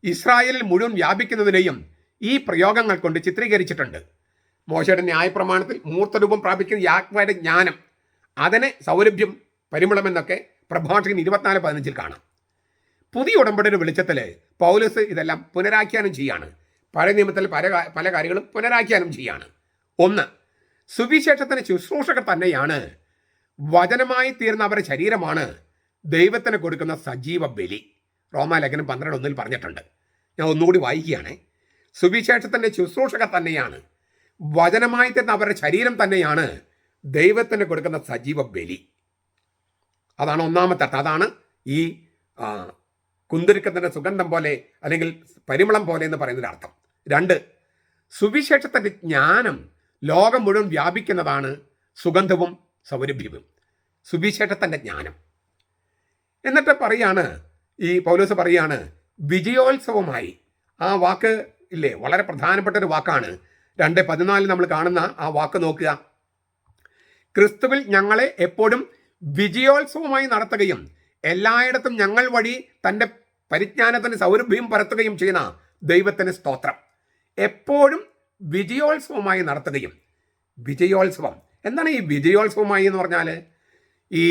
ഇസ്രായേലിൽ മുഴുവൻ വ്യാപിക്കുന്നതിനെയും ഈ പ്രയോഗങ്ങൾ കൊണ്ട് ചിത്രീകരിച്ചിട്ടുണ്ട്. മോശയുടെ ന്യായപ്രമാണത്തിൽ മൂർത്തരൂപം പ്രാപിക്കുന്ന യാഹ്വേയുടെ ജ്ഞാനം, അതിനെ സൗരഭ്യം, പരിമളമെന്നൊക്കെ പ്രഭാഷകൻ 24:15 കാണാം. പുതിയ ഉടമ്പടിയുടെ വെളിച്ചത്തിൽ പൗലോസ് ഇതെല്ലാം പുനരാഖ്യാനം ചെയ്യാണ്. പഴയ നിയമത്തിൽ പല കാര്യങ്ങളും പുനരാഖ്യാനം ചെയ്യാണ്. 1, സുവിശേഷത്തിന് ശുശ്രൂഷകർ തന്നെയാണ് വചനമായി തീർന്ന അവരുടെ ശരീരമാണ് ദൈവത്തിന് കൊടുക്കുന്ന സജീവ ബലി. റോമാലേഖനം 12:1 പറഞ്ഞിട്ടുണ്ട്. ഞാൻ ഒന്നുകൂടി വായിക്കുകയാണ്. സുവിശേഷത്തിൻ്റെ ശുശ്രൂഷകർ തന്നെയാണ്, വചനമായി തീർന്ന അവരുടെ ശരീരം തന്നെയാണ് ദൈവത്തിന് കൊടുക്കുന്ന സജീവ ബലി. അതാണ് ഒന്നാമത്തെ അർത്ഥം. അതാണ് ഈ കുന്തിരിക്കത്തിൻ്റെ സുഗന്ധം പോലെ അല്ലെങ്കിൽ പരിമളം പോലെ എന്ന് പറയുന്നതിൻ്റെ അർത്ഥം. 2, സുവിശേഷത്തിൻ്റെ ജ്ഞാനം ലോകം മുഴുവൻ വ്യാപിക്കുന്നതാണ് സുഗന്ധവും സൗരഭ്യവും. സുവിശേഷത്തിൻ്റെ ജ്ഞാനം. എന്നിട്ട് പറയാണ്, ഈ പൗലോസ് പറയാണ്, വിജയോത്സവമായി. ആ വാക്ക് ഇല്ലേ, വളരെ പ്രധാനപ്പെട്ട ഒരു വാക്കാണ്. 2:14 നമ്മൾ കാണുന്ന ആ വാക്ക് നോക്കുക. ക്രിസ്തുവിൽ ഞങ്ങളെ എപ്പോഴും വിജയോത്സവമായി നടത്തുകയും എല്ലായിടത്തും ഞങ്ങൾ വഴി തൻ്റെ പരിജ്ഞാനത്തിന് സൗരഭ്യം പരത്തുകയും ചെയ്യുന്ന ദൈവത്തിന് സ്തോത്രം. എപ്പോഴും വിജയോത്സവമായി നടത്തുകയും. വിജയോത്സവം എന്താണ്? ഈ വിജയോത്സവമായി എന്ന് പറഞ്ഞാൽ ഈ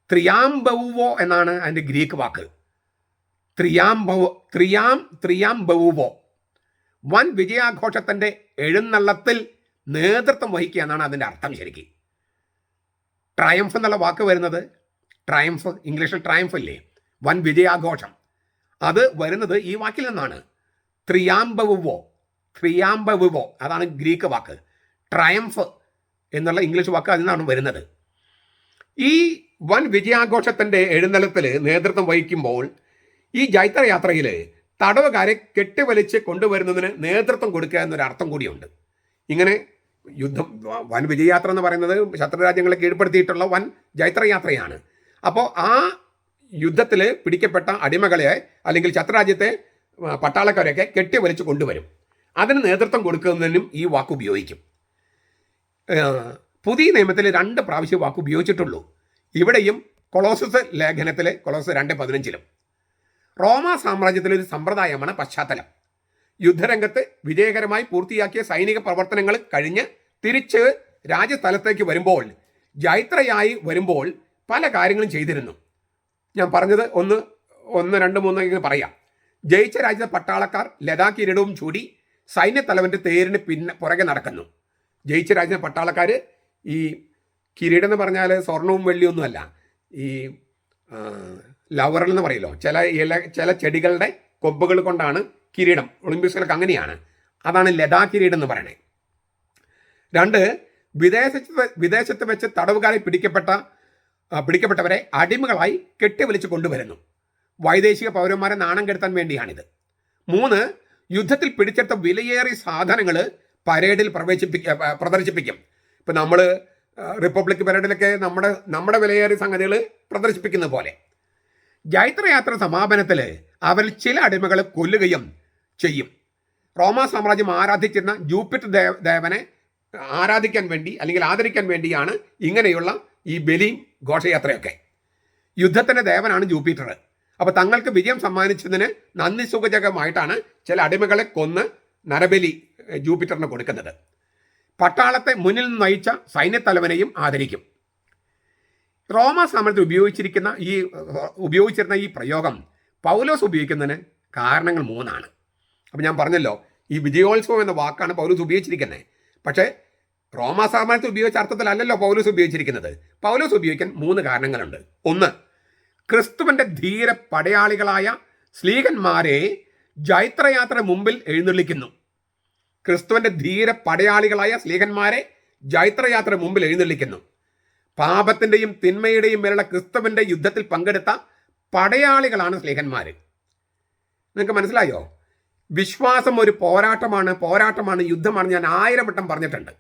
ത്രിയാംബൗവോ എന്നാണ് അതിൻ്റെ ഗ്രീക്ക് വാക്ക്. ത്രിയാംബൗവോ, വൻ വിജയാഘോഷത്തിൻ്റെ എഴുന്നള്ളത്തിൽ നേതൃത്വം വഹിക്കുക എന്നാണ് അതിൻ്റെ അർത്ഥം. ശരിക്കും ട്രയംഫ് എന്നുള്ള വാക്ക് വരുന്നത്, ട്രയംഫ്, ഇംഗ്ലീഷിൽ ട്രയംഫ് ഇല്ലേ, വൻ വിജയാഘോഷം, അത് വരുന്നത് ഈ വാക്കിൽ നിന്നാണ്. ത്രിയാംബൗവോ, അതാണ് ഗ്രീക്ക് വാക്ക്. ട്രയംഫ് എന്നുള്ള ഇംഗ്ലീഷ് വാക്ക് അതിൽ നിന്നാണ് വരുന്നത്. ഈ വൻ വിജയാഘോഷത്തിൻ്റെ എഴുന്നള്ളത്തിൽ നേതൃത്വം വഹിക്കുമ്പോൾ ഈ ജൈത്രയാത്രയിൽ തടവുകാരെ കെട്ടിവലിച്ച് കൊണ്ടുവരുന്നതിന് നേതൃത്വം കൊടുക്കുക എന്നൊരർത്ഥം കൂടിയുണ്ട്. ഇങ്ങനെ യുദ്ധം, വൻ വിജയയാത്ര എന്ന് പറയുന്നത് ശത്രുരാജ്യങ്ങളെ കീഴ്പ്പെടുത്തിയിട്ടുള്ള വൻ ജൈത്രയാത്രയാണ്. അപ്പോൾ ആ യുദ്ധത്തിൽ പിടിക്കപ്പെട്ട അടിമകളെ അല്ലെങ്കിൽ ശത്രുരാജ്യത്തെ പട്ടാളക്കാരെയൊക്കെ കെട്ടിവലിച്ച് കൊണ്ടുവരും. അതിന് നേതൃത്വം കൊടുക്കുന്നതിനും ഈ വാക്ക് ഉപയോഗിക്കും. പുതിയ നിയമത്തിൽ 2 പ്രാവശ്യം വാക്ക് ഉപയോഗിച്ചിട്ടുള്ളൂ. ഇവിടെയും കൊളോസസ് ലേഖനത്തിൽ, കൊളോസസ് 2:15. റോമാ സാമ്രാജ്യത്തിലെ ഒരു സമ്പ്രദായമാണ് പശ്ചാത്തലം. യുദ്ധരംഗത്ത് വിജയകരമായി പൂർത്തിയാക്കിയ സൈനിക പ്രവർത്തനങ്ങൾ കഴിഞ്ഞ് തിരിച്ച് രാജ്യസ്ഥലത്തേക്ക് വരുമ്പോൾ, ജൈത്രയായി വരുമ്പോൾ പല കാര്യങ്ങളും ചെയ്തിരുന്നു. ഞാൻ പറഞ്ഞത് 1, 2, 3 ഇങ്ങനെ പറയാം. ജയിച്ച രാജ്യത്തെ പട്ടാളക്കാർ ലഡാക്ക് കിരീടവും ചൂടി സൈന്യത്തലവൻ്റെ തേരിന് പുറകെ നടക്കുന്നു. ജയിച്ച രാജ്യത്തെ പട്ടാളക്കാർ, ഈ കിരീടം എന്ന് പറഞ്ഞാൽ സ്വർണവും വെള്ളിയൊന്നുമല്ല, ഈ ലവറൽ എന്ന് പറയല്ലോ, ചില ചെടികളുടെ കൊമ്പുകൾ കൊണ്ടാണ് കിരീടം. ഒളിമ്പിക്സിലൊക്കെ അങ്ങനെയാണ്. അതാണ് ലഡാക്ക് കിരീടം എന്ന് പറയണേ. 2, വിദേശത്ത് വെച്ച് തടവുകാരെ പിടിക്കപ്പെട്ടവരെ അടിമകളായി കെട്ടിവലിച്ച് കൊണ്ടുവരുന്നു. വൈദേശിക പൗരന്മാരെ നാണം കെടുത്താൻ വേണ്ടിയാണിത്. 3, യുദ്ധത്തിൽ പിടിച്ചെടുത്ത വിലയേറിയ സാധനങ്ങൾ പരേഡിൽ പ്രദർശിപ്പിക്കും. ഇപ്പം നമ്മൾ റിപ്പബ്ലിക് പരേഡിലൊക്കെ നമ്മുടെ വിലയേറിയ സംഗതികൾ പ്രദർശിപ്പിക്കുന്ന പോലെ. ജൈത്രയാത്ര സമാപനത്തിൽ അവരിൽ ചില അടിമകളെ കൊല്ലുകയും ചെയ്യും. റോമാ സാമ്രാജ്യം ആരാധിച്ചിരുന്ന ജൂപ്പിറ്റർ ദേവനെ ആരാധിക്കാൻ വേണ്ടി അല്ലെങ്കിൽ ആദരിക്കാൻ വേണ്ടിയാണ് ഇങ്ങനെയുള്ള ഈ ബലിയും ഘോഷയാത്രയൊക്കെ. യുദ്ധത്തിൻ്റെ ദേവനാണ് ജൂപ്പിറ്റർ. അപ്പോൾ തങ്ങൾക്ക് വിജയം സമ്മാനിച്ചതിന് നന്ദി സൂചകമായിട്ടാണ് ചില അടിമകളെ കൊന്ന് നരബലി ജൂപ്പിറ്ററിന് കൊടുക്കുന്നത്. പട്ടാളത്തെ മുന്നിൽ നിന്ന് നയിച്ച സൈന്യത്തലവനെയും ആദരിക്കും. റോമാ സാമ്രാജ്യത്തിൽ ഉപയോഗിച്ചിരുന്ന ഈ പ്രയോഗം പൗലോസ് ഉപയോഗിക്കുന്നതിന് കാരണങ്ങൾ 3 അപ്പം ഞാൻ പറഞ്ഞല്ലോ, ഈ വിജയോത്സവം എന്ന വാക്കാണ് പൗലോസ് ഉപയോഗിച്ചിരിക്കുന്നത്. പക്ഷേ റോമാ സാമ്രാജ്യത്തിൽ ഉപയോഗിച്ച അർത്ഥത്തിലല്ലല്ലോ പൗലോസ് ഉപയോഗിച്ചിരിക്കുന്നത്. പൗലോസ് ഉപയോഗിക്കാൻ 3 കാരണങ്ങളുണ്ട്. 1, ക്രിസ്തുവിൻ്റെ ധീര പടയാളികളായ സ്ലീഹന്മാരെ ജൈത്രയാത്ര മുമ്പിൽ എഴുന്നള്ളിക്കുന്നു. ക്രിസ്തുവിൻ്റെ ധീര പടയാളികളായ സ്ലീഹന്മാരെ ജൈത്രയാത്ര മുമ്പിൽ എഴുന്നള്ളിക്കുന്നു. പാപത്തിൻ്റെയും തിന്മയുടെയും മേലുള്ള ക്രിസ്തുവിൻ്റെ യുദ്ധത്തിൽ പങ്കെടുത്ത പടയാളികളാണ് സ്ലീഹന്മാർ. നിങ്ങൾക്ക് മനസ്സിലായോ? വിശ്വാസം ഒരു പോരാട്ടമാണ്, യുദ്ധമാണ്. ഞാൻ 1000 വട്ടം പറഞ്ഞിട്ടുണ്ട്.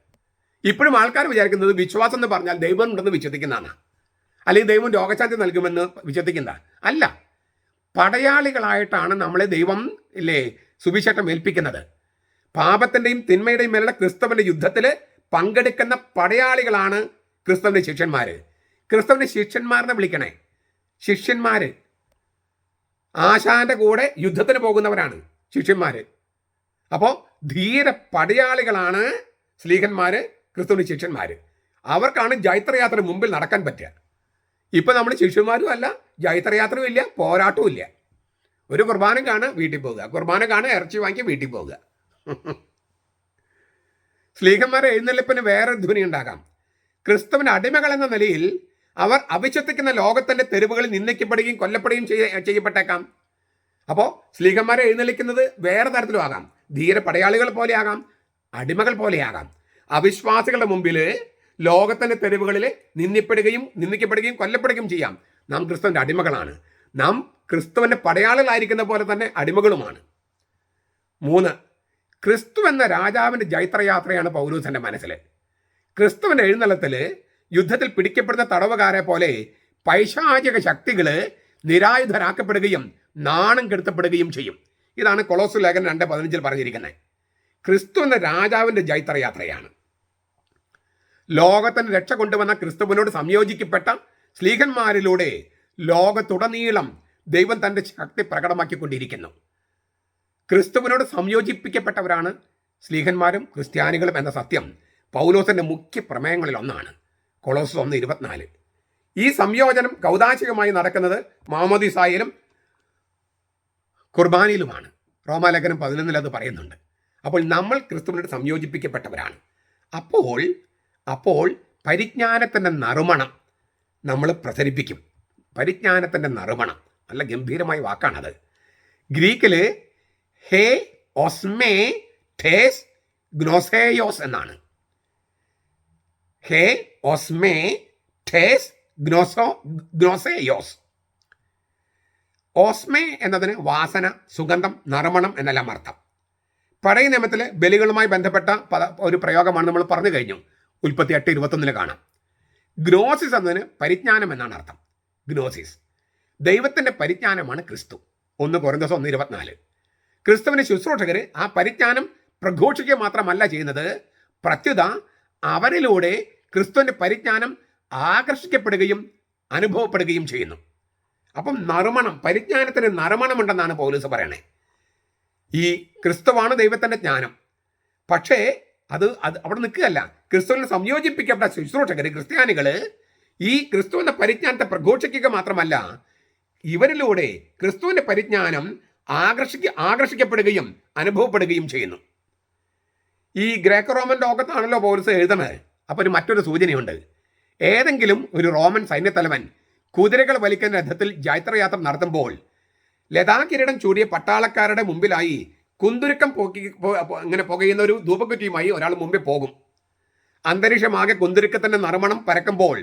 ഇപ്പോഴും ആൾക്കാർ വിചാരിക്കുന്നത് വിശ്വാസം എന്ന് പറഞ്ഞാൽ ദൈവം ഉണ്ടെന്ന് വിശ്വസിക്കുന്നതാണ്, അല്ലെങ്കിൽ ദൈവം രോഗശാന്തി നൽകുമെന്ന് വിശ്വസിക്കുന്ന അല്ല. പടയാളികളായിട്ടാണ് നമ്മളെ ദൈവം സുവിശേഷം ഏൽപ്പിക്കുന്നത്. പാപത്തിൻ്റെയും തിന്മയുടെയും മേലുള്ള ക്രിസ്തുവിൻ്റെ യുദ്ധത്തിൽ പങ്കെടുക്കുന്ന പടയാളികളാണ് ക്രിസ്തുവിൻ്റെ ശിഷ്യന്മാർ. ക്രിസ്തുവിൻ്റെ ശിഷ്യന്മാരെന്ന് വിളിക്കണേ. ശിഷ്യന്മാർ ആശാന്റെ കൂടെ യുദ്ധത്തിന് പോകുന്നവരാണ് ശിഷ്യന്മാർ. അപ്പോൾ ധീര പടയാളികളാണ് സ്ലീഹന്മാർ, ക്രിസ്തുവിൻ്റെ ശിഷ്യന്മാർ. അവർക്കാണ് ജൈത്രയാത്ര മുമ്പിൽ നടക്കാൻ പറ്റുക. ഇപ്പം നമ്മൾ ശിഷ്യന്മാരും അല്ല, ജൈത്രയാത്രയും ഇല്ല, പോരാട്ടവും ഇല്ല. ഒരു കുർബാന കാണുക, വീട്ടിൽ പോകുക, കുർബാന കാണുക, ഇറച്ചി വാങ്ങി വീട്ടിൽ പോകുക. സ്ലീഹന്മാരെ എഴുന്നള്ളിപ്പിന് വേറെ ധ്വനി ഉണ്ടാകാം. ക്രിസ്തുവിന്റെ അടിമകൾ എന്ന നിലയിൽ അവർ അവിശ്വസിക്കുന്ന ലോകത്തിന്റെ തെരുവുകളിൽ നിന്ദിക്കപ്പെടുകയും കൊല്ലപ്പെടുകയും ചെയ്യപ്പെട്ടേക്കാം. അപ്പോൾ സ്ലീഹന്മാരെ എഴുന്നള്ളിക്കുന്നത് വേറെ തരത്തിലും ആകാം. ധീര പടയാളികൾ പോലെയാകാം, അടിമകൾ പോലെയാകാം. അവിശ്വാസികളുടെ മുമ്പിൽ ലോകത്തിന്റെ തെരുവുകളിൽ നിന്ദിക്കപ്പെടുകയും കൊല്ലപ്പെടുകയും ചെയ്യാം. നാം ക്രിസ്തുവിന്റെ അടിമകളാണ്. നാം ക്രിസ്തുവിന്റെ പടയാളികളായിരിക്കുന്ന പോലെ തന്നെ അടിമകളുമാണ്. 3, ക്രിസ്തു എന്ന രാജാവിന്റെ ജൈത്രയാത്രയാണ് പൗലോസിന്റെ മനസ്സിൽ. ക്രിസ്തുവിന്റെ എഴുന്നള്ളത്തിൽ യുദ്ധത്തിൽ പിടിക്കപ്പെടുന്ന തടവുകാരെ പോലെ പൈശാചിക ശക്തികൾ നിരായുധരാക്കപ്പെടുകയും നാണം കെടുത്തപ്പെടുകയും ചെയ്യും. ഇതാണ് കൊളോസ്യ ലേഖനം 2:15 പറഞ്ഞിരിക്കുന്നത്. ക്രിസ്തു എന്ന രാജാവിന്റെ ജൈത്രയാത്രയാണ്. ലോകത്തിന് രക്ഷ കൊണ്ടുവന്ന ക്രിസ്തുവിനോട് സംയോജിക്കപ്പെട്ട സ്ലീഹന്മാരിലൂടെ ലോകത്തുടനീളം ദൈവം തൻ്റെ ശക്തി പ്രകടമാക്കിക്കൊണ്ടിരിക്കുന്നു. ക്രിസ്തുവിനോട് സംയോജിപ്പിക്കപ്പെട്ടവരാണ് സ്ലീഹന്മാരും ക്രിസ്ത്യാനികളും എന്ന സത്യം പൗലോസിന്റെ മുഖ്യ പ്രമേയങ്ങളിൽ ഒന്നാണ്. കൊളോസ് 1:24. ഈ സംയോജനം കൗദാശികമായി നടക്കുന്നത് മാമോദീസായിലും കുർബാനയിലുമാണ്. റോമാലേഖനം 11 അത് പറയുന്നുണ്ട്. അപ്പോൾ നമ്മൾ ക്രിസ്തുവിനോട് സംയോജിപ്പിക്കപ്പെട്ടവരാണ്. അപ്പോൾ പരിജ്ഞാനത്തിൻ്റെ നറുമണം നമ്മൾ പ്രസരിപ്പിക്കും. പരിജ്ഞാനത്തിൻ്റെ നറുമണം നല്ല ഗംഭീരമായ വാക്കാണത്. ഗ്രീക്കിൽ ഹേ ഒസ്മേ ഠേസ് ഗ്നോസേയോസ് എന്നാണ്. ഹേ ഒസ്മേ ഠേസ് ഗ്നോസേയോസ്. ഓസ്മേ എന്നതിന് വാസന, സുഗന്ധം, നറുമണം എന്നെല്ലാം അർത്ഥം. പഴയ നിയമത്തിൽ ബലികളുമായി ബന്ധപ്പെട്ട ഒരു പ്രയോഗമാണ് നമ്മൾ പറഞ്ഞു കഴിഞ്ഞു. ഉൽപ്പത്തി 8:21 കാണാം. ഗ്നോസിസ് എന്നതിന് പരിജ്ഞാനം എന്നാണ് അർത്ഥം. ഗ്നോസിസ് ദൈവത്തിൻ്റെ പരിജ്ഞാനമാണ് ക്രിസ്തു. 1 കൊരിന്തോസ് 1:24. ക്രിസ്തുവിൻ്റെ ശുശ്രൂഷകർ ആ പരിജ്ഞാനം പ്രഘോഷിക്കുക മാത്രമല്ല ചെയ്യുന്നത്, പ്രത്യുത അവരിലൂടെ ക്രിസ്തുവിൻ്റെ പരിജ്ഞാനം ആകർഷിക്കപ്പെടുകയും അനുഭവപ്പെടുകയും ചെയ്യുന്നു. അപ്പം നറുമണം, പരിജ്ഞാനത്തിന് നറുമണമുണ്ടെന്നാണ് പൗലോസ് പറയണേ. ഈ ക്രിസ്തുവാണ് ദൈവത്തിൻ്റെ ജ്ഞാനം. പക്ഷേ അത് അവിടെ നിൽക്കുകയല്ല. ക്രിസ്തുവിനെ സംയോജിപ്പിക്കപ്പെട്ട ശുശ്രൂഷകർ, ക്രിസ്ത്യാനികൾ ഈ ക്രിസ്തുവിൻ്റെ പരിജ്ഞാനത്തെ പ്രഘോഷിക്കുക മാത്രമല്ല, ഇവരിലൂടെ ക്രിസ്തുവിൻ്റെ പരിജ്ഞാനം ആകർഷിക്കപ്പെടുകയും അനുഭവപ്പെടുകയും ചെയ്യുന്നു. ഈ ഗ്രേക്കോ റോമൻ ലോകത്താണല്ലോ പൗലോസ് എഴുതുന്നത്. അപ്പോൾ മറ്റൊരു സൂചനയുണ്ട്. ഏതെങ്കിലും ഒരു റോമൻ സൈന്യത്തലവൻ കുതിരകൾ വലിക്കുന്ന രഥത്തിൽ ജൈത്രയാത്ര നടത്തുമ്പോൾ ലതാകിരീടം ചൂടിയ പട്ടാളക്കാരുടെ മുമ്പിലായി കുന്തുരുക്കം ഇങ്ങനെ പുകയുന്ന ഒരു ധൂപക്കുറ്റിയുമായി ഒരാൾ മുമ്പിൽ പോകും. അന്തരീക്ഷമാകെ കുന്തുരുക്കത്തിൻ്റെ നറുമണം പരക്കുമ്പോൾ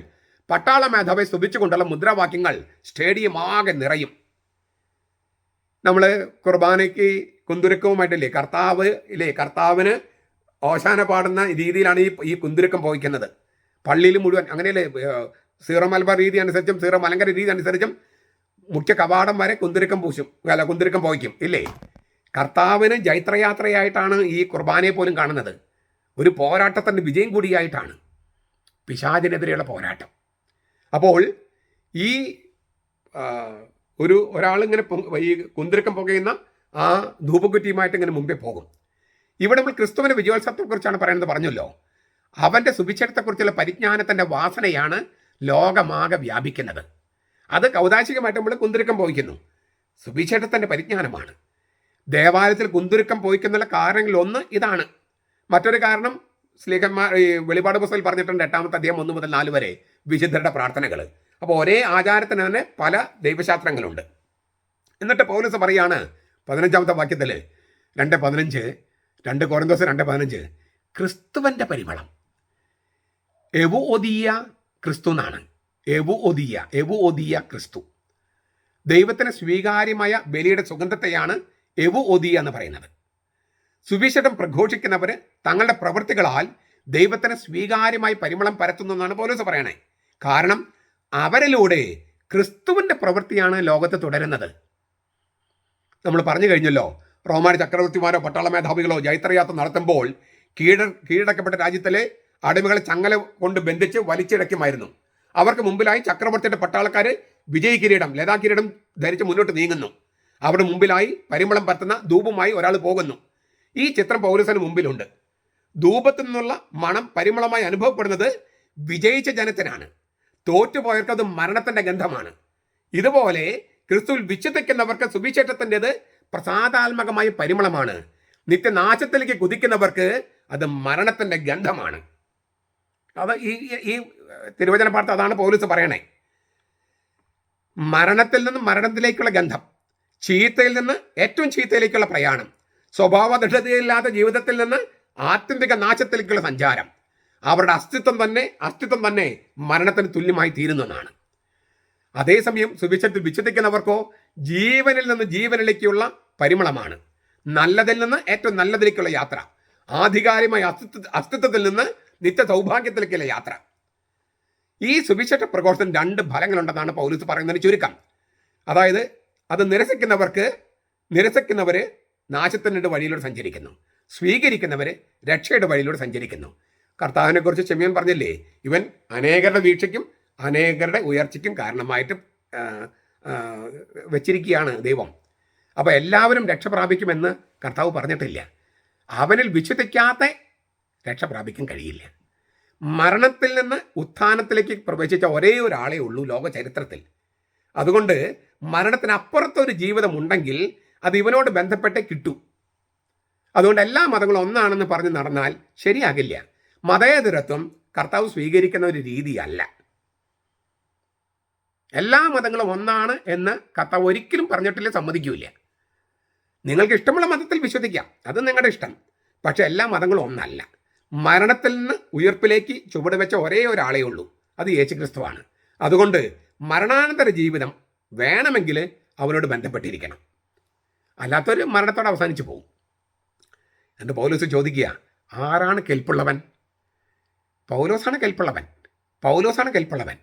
പട്ടാള മേധാവി സ്തുതിച്ചുകൊണ്ടുള്ള മുദ്രാവാക്യങ്ങൾ സ്റ്റേഡിയം ആകെ നിറയും. നമ്മൾ കുർബാനയ്ക്ക് കുന്തുരുക്കവുമായിട്ടില്ലേ കർത്താവിന് ഓശാന പാടുന്ന രീതിയിലാണ് ഈ കുന്തുരുക്കം പോയിക്കുന്നത്. പള്ളിയിൽ മുഴുവൻ അങ്ങനെയല്ലേ. സീറോ മലബാർ രീതി അനുസരിച്ചും സീറോ മലങ്കര രീതി അനുസരിച്ചും മുഖ്യ കവാടം വരെ കുന്തുരുക്കം പോയിക്കും ഇല്ലേ. കർത്താവിന് ജൈത്രയാത്രയായിട്ടാണ് ഈ കുർബാനയെ പോലും കാണുന്നത്. ഒരു പോരാട്ടത്തിൻ്റെ വിജയം കൂടിയായിട്ടാണ്, പിശാചിനെതിരെയുള്ള പോരാട്ടം. അപ്പോൾ ഈ ഒരാളിങ്ങനെ ഈ കുന്തുരുക്കം പുകയുന്ന ആ ധൂപക്കുറ്റിയുമായിട്ട് ഇങ്ങനെ മുമ്പേ പോകും. ഇവിടെ നമ്മൾ ക്രിസ്തുവിൻ്റെ വിജയോത്സവത്തെക്കുറിച്ചാണ് പറയുന്നത് പറഞ്ഞല്ലോ. അവൻ്റെ സുവിശേഷത്തെക്കുറിച്ചുള്ള പരിജ്ഞാനത്തിൻ്റെ വാസനയാണ് ലോകമാകെ വ്യാപിക്കുന്നത്. അത് കൗദാശികമായിട്ട് നമ്മൾ കുന്തുരുക്കം പോയിക്കുന്നു. സുവിശേഷത്തിൻ്റെ പരിജ്ഞാനമാണ്. ദേവാലയത്തിൽ കുന്തുരുക്കം പോയിക്കുന്നുള്ള കാരണങ്ങളിലൊന്ന് ഇതാണ്. മറ്റൊരു കാരണം സ്ലീഹന്മാർ ഈ വെളിപാട് പുസ്തകത്തിൽ പറഞ്ഞിട്ടുണ്ട്. 8-ാമത്തെ അധ്യായം 1 മുതൽ 4 വരെ വിശുദ്ധരുടെ പ്രാർത്ഥനകൾ. അപ്പോൾ ഒരേ ആചാരത്തിന് തന്നെ പല ദൈവശാസ്ത്രങ്ങളുണ്ട്. എന്നിട്ട് പൗലോസ് പറയാണ് 15-ാമത്തെ വാക്യത്തിൽ 2:15, 2 കൊരിന്തോസ് 2:15, ക്രിസ്തുവിൻ്റെ പരിമളം. എവുഒദിയ ക്രിസ്തു എന്നാണ്. എവുഒദിയ ക്രിസ്തു. ദൈവത്തിന് സ്വീകാര്യമായ ബലിയുടെ സുഗന്ധത്തെയാണ് എവുഒദിയ എന്ന് പറയുന്നത്. സുവിശേഷം പ്രഘോഷിക്കുന്നവർ തങ്ങളുടെ പ്രവൃത്തികളാൽ ദൈവത്തിന് സ്വീകാര്യമായി പരിമളം പരത്തുന്നു എന്നാണ് പൗലോസ് പറയണേ. കാരണം അവരിലൂടെ ക്രിസ്തുവിൻ്റെ പ്രവൃത്തിയാണ് ലോകത്ത് തുടരുന്നത്. നമ്മൾ പറഞ്ഞു കഴിഞ്ഞല്ലോ, റോമാൻ ചക്രവർത്തിമാരോ പട്ടാള മേധാവികളോ ജൈത്രയാത്ര നടത്തുമ്പോൾ കീഴടക്കപ്പെട്ട രാജ്യത്തിലെ അടിമകളെ ചങ്ങല കൊണ്ട് ബന്ധിച്ച് വലിച്ചിഴക്കുമായിരുന്നു. അവർക്ക് മുമ്പിലായി ചക്രവർത്തിയുടെ പട്ടാളക്കാർ വിജയകിരീടം, ലതാകിരീടം ധരിച്ച് മുന്നോട്ട് നീങ്ങുന്നു. അവിടെ മുമ്പിലായി പരിമളം പരത്തുന്ന ധൂപമായി ഒരാൾ പോകുന്നു. ഈ ചിത്രം പൗലോസിന് മുമ്പിലുണ്ട്. ധൂപത്തിൽ നിന്നുള്ള മണം പരിമളമായി അനുഭവപ്പെടുന്നത് വിജയിച്ച ജനത്തിനാണ്. തോറ്റുപോയവർക്ക് അത് മരണത്തിൻ്റെ ഗന്ധമാണ്. ഇതുപോലെ ക്രിസ്തുവിൽ വിശ്വസിക്കുന്നവർക്ക് സുവിശേഷത്തിൻ്റെത് പ്രസാദാത്മകമായ പരിമളമാണ്. നിത്യനാശത്തിലേക്ക് കുതിക്കുന്നവർക്ക് അത് മരണത്തിൻ്റെ ഗന്ധമാണ്. അത് ഈ തിരുവചന പാഠത്ത് അതാണ് പൗലോസ് പറയണേ. മരണത്തിൽ നിന്ന് മരണത്തിലേക്കുള്ള ഗന്ധം, ചീത്തയിൽ നിന്ന് ഏറ്റവും ചീത്തയിലേക്കുള്ള പ്രയാണം, സ്വഭാവ ദൃഢതയില്ലാത്ത ജീവിതത്തിൽ നിന്ന് ആത്യന്തിക നാശത്തിലേക്കുള്ള സഞ്ചാരം, അവരുടെ അസ്തിത്വം തന്നെ മരണത്തിന് തുല്യമായി തീരുന്നതാണ്. അതേസമയം സുവിശേഷത്തിൽ വിശ്വസിക്കുന്നവർക്കോ ജീവനിൽ നിന്ന് ജീവനിലേക്കുള്ള പരിമളമാണ്. നല്ലതിൽ നിന്ന് ഏറ്റവും നല്ലതിലേക്കുള്ള യാത്ര, ആധികാരികമായ അസ്തിത്വത്തിൽ നിന്ന് നിത്യ സൗഭാഗ്യത്തിലേക്കുള്ള യാത്ര. ഈ സുവിശേഷ പ്രഘോഷത്തിന് 2 ഫലങ്ങളുണ്ടെന്നാണ് പൗലോസ് പറയുന്നതിന് ചുരുക്കം. അതായത് അത് നിരസിക്കുന്നവർ നാശത്തിൻ്റെ വഴിയിലൂടെ സഞ്ചരിക്കുന്നു, സ്വീകരിക്കുന്നവർ രക്ഷയുടെ വഴിയിലൂടെ സഞ്ചരിക്കുന്നു. കർത്താവിനെ കുറിച്ച് ശിമയോൻ പറഞ്ഞില്ലേ, ഇവൻ അനേകരുടെ വീഴ്ചയ്ക്കും അനേകരുടെ ഉയർച്ചയ്ക്കും കാരണമായിട്ട് വെച്ചിരിക്കുകയാണ് ദൈവം. അപ്പോൾ എല്ലാവരും രക്ഷ പ്രാപിക്കുമെന്ന് കർത്താവ് പറഞ്ഞിട്ടില്ല. അവനിൽ വിശ്വസിക്കാത്ത രക്ഷ പ്രാപിക്കാൻ കഴിയില്ല. മരണത്തിൽ നിന്ന് ഉത്ഥാനത്തിലേക്ക് പ്രവേശിച്ച ഒരേ ഒരാളേ ഉള്ളൂ ലോക ചരിത്രത്തിൽ. അതുകൊണ്ട് മരണത്തിനപ്പുറത്തൊരു ജീവിതം ഉണ്ടെങ്കിൽ അത് ഇവനോട് ബന്ധപ്പെട്ടേ കിട്ടൂ. അതുകൊണ്ട് എല്ലാ മതങ്ങളും ഒന്നാണെന്ന് പറഞ്ഞ് നടന്നാൽ ശരിയാകില്ല. മതേതരത്വം കർത്താവ് സ്വീകരിക്കുന്ന ഒരു രീതിയല്ല. എല്ലാ മതങ്ങളും ഒന്നാണ് എന്ന് കർത്താവ് ഒരിക്കലും പറഞ്ഞിട്ടില്ല, സമ്മതിക്കൂല. നിങ്ങൾക്ക് ഇഷ്ടമുള്ള മതത്തിൽ വിശ്വസിക്കാം, അത് നിങ്ങളുടെ ഇഷ്ടം. പക്ഷെ എല്ലാ മതങ്ങളും ഒന്നല്ല. മരണത്തിൽ നിന്ന് ഉയർപ്പിലേക്ക് ചുവടുവെച്ച ഒരേ ഒരാളേ ഉള്ളൂ, അത് യേശുക്രിസ്തുവാണ്. അതുകൊണ്ട് മരണാനന്തര ജീവിതം വേണമെങ്കിൽ അവനോട് ബന്ധപ്പെട്ടിരിക്കണം, അല്ലാത്തൊരു മരണത്തോടെ അവസാനിച്ചു പോകും. എന്നിട്ട് പൗലോസ് ചോദിക്കുക, ആരാണ് കെൽപ്പുള്ളവൻ? പൗലോസാണ് കെൽപ്പുള്ളവൻ.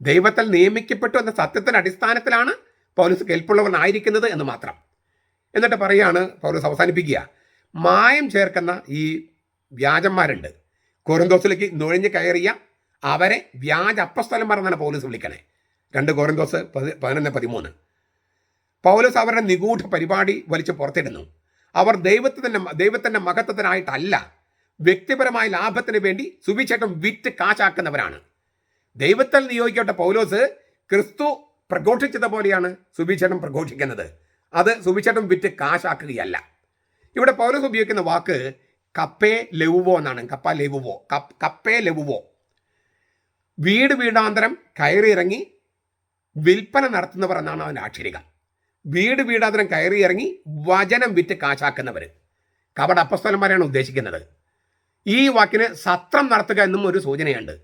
ദൈവത്താൽ നിയമിക്കപ്പെട്ടു എന്ന സത്യത്തിൻ്റെ അടിസ്ഥാനത്തിലാണ് പൗലോസ് കെൽപ്പുള്ളവനായിരിക്കുന്നത് എന്ന് മാത്രം. എന്നിട്ട് പറയുകയാണ് പൗലോസ് അവസാനിപ്പിക്കുക, മായം ചേർക്കുന്ന ഈ വ്യാജന്മാരുണ്ട്, കൊറിന്തോസിലേക്ക് നുഴഞ്ഞു കയറിയ അവരെ വ്യാജ അപ്പസ്തലന്മാർ എന്നാണ് പൗലോസ് വിളിക്കണേ. 2 കൊറിന്തോസ് 11:13. പൗലോസ് അവരുടെ നിഗൂഢ പരിപാടി വലിച്ച് പുറത്തിടുന്നു. അവർ ദൈവത്തിൻ്റെ മഹത്വത്തിനായിട്ടല്ല, വ്യക്തിപരമായ ലാഭത്തിന് വേണ്ടി സുവിശേഷം വിറ്റ് കാശാക്കുന്നവരാണ്. ദൈവത്തിൽ നിയോഗിക്കപ്പെട്ട പൗലോസ് ക്രിസ്തു പ്രഘോഷിച്ചതുപോലെയാണ് സുവിശേഷം പ്രഘോഷിക്കുന്നത്. അത് സുവിശേഷം വിറ്റ് കാശാക്കുകയല്ല. ഇവിടെ പൗലോസ് ഉപയോഗിക്കുന്ന വാക്ക് കപ്പേ ലെവുവോ എന്നാണ്. കപ്പേ ലെവുവോ. വീടാന്തരം കയറിയിറങ്ങി വിൽപ്പന നടത്തുന്നവർ എന്നാണ് അവൻ്റെ ആക്ഷരികം. വീടാന്തരം കയറിയിറങ്ങി വചനം വിറ്റ് കാശാക്കുന്നവർ, കപട അപ്പസ്തലന്മാരെയാണ് ഉദ്ദേശിക്കുന്നത്. ഈ വാക്കിന് സത്രം നടത്തുക എന്നും ഒരു സൂചനയുണ്ട്.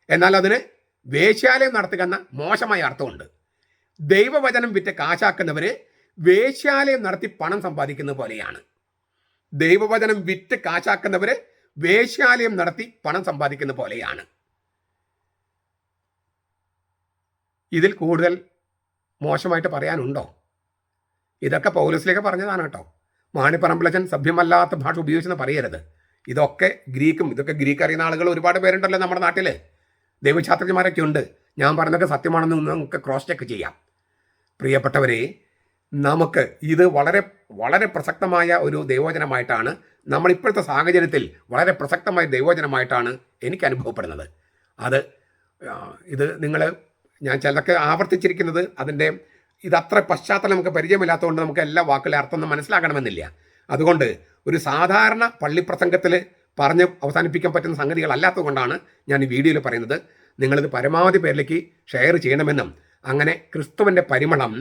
എന്നാൽ അതിന് വേശ്യാലയം നടത്തുക എന്ന മോശമായ അർത്ഥമുണ്ട്. ദൈവവചനം വിറ്റ് കാശാക്കുന്നവർ വേശ്യാലയം നടത്തി പണം സമ്പാദിക്കുന്ന പോലെയാണ്. ദൈവവചനം വിറ്റ് കാശാക്കുന്നവർ വേശ്യാലയം നടത്തി പണം സമ്പാദിക്കുന്ന പോലെയാണ്. ഇതിൽ കൂടുതൽ മോശമായിട്ട് പറയാനുണ്ടോ? ഇതൊക്കെ പൗലോസിലേക്ക് പറഞ്ഞതാണ് കേട്ടോ. മാണിപ്പറമ്പിലച്ചൻ സഭ്യമല്ലാത്ത ഭാഷ ഉപയോഗിച്ചെന്ന് പറയരുത്. ഇതൊക്കെ ഗ്രീക്ക് അറിയുന്ന ആളുകൾ ഒരുപാട് പേരുണ്ടല്ലോ നമ്മുടെ നാട്ടിൽ. ദൈവശാസ്ത്രജ്ഞന്മാരൊക്കെ ഉണ്ട്. ഞാൻ പറഞ്ഞതൊക്കെ സത്യമാണെന്ന് നമുക്ക് ക്രോസ് ചെക്ക് ചെയ്യാം. പ്രിയപ്പെട്ടവരെ, നമുക്ക് ഇത് വളരെ വളരെ പ്രസക്തമായ ഒരു ദൈവവചനമായിട്ടാണ്, നമ്മളിപ്പോഴത്തെ സാഹചര്യത്തിൽ വളരെ പ്രസക്തമായ ദൈവവചനമായിട്ടാണ് എനിക്ക് അനുഭവപ്പെടുന്നത്. ഇത് ഞാൻ ചിലതൊക്കെ ആവർത്തിച്ചിരിക്കുന്നത് ഇതത്ര പശ്ചാത്തലം നമുക്ക് പരിചയമില്ലാത്തതുകൊണ്ട് നമുക്ക് എല്ലാ വാക്കുകളുടെ അർത്ഥമൊന്നും മനസ്സിലാക്കണമെന്നില്ല. അതുകൊണ്ട് ഒരു സാധാരണ പള്ളിപ്രസംഗത്തിൽ പറഞ്ഞ് അവസാനിപ്പിക്കാൻ പറ്റുന്ന സംഗതികളല്ലാത്തത് കൊണ്ടാണ് ഞാൻ ഈ വീഡിയോയിൽ പറയുന്നത്. നിങ്ങളിത് പരമാവധി പേരിലേക്ക് ഷെയർ ചെയ്യണമെന്നും, അങ്ങനെ ക്രിസ്തുവിൻ്റെ പരിമളം,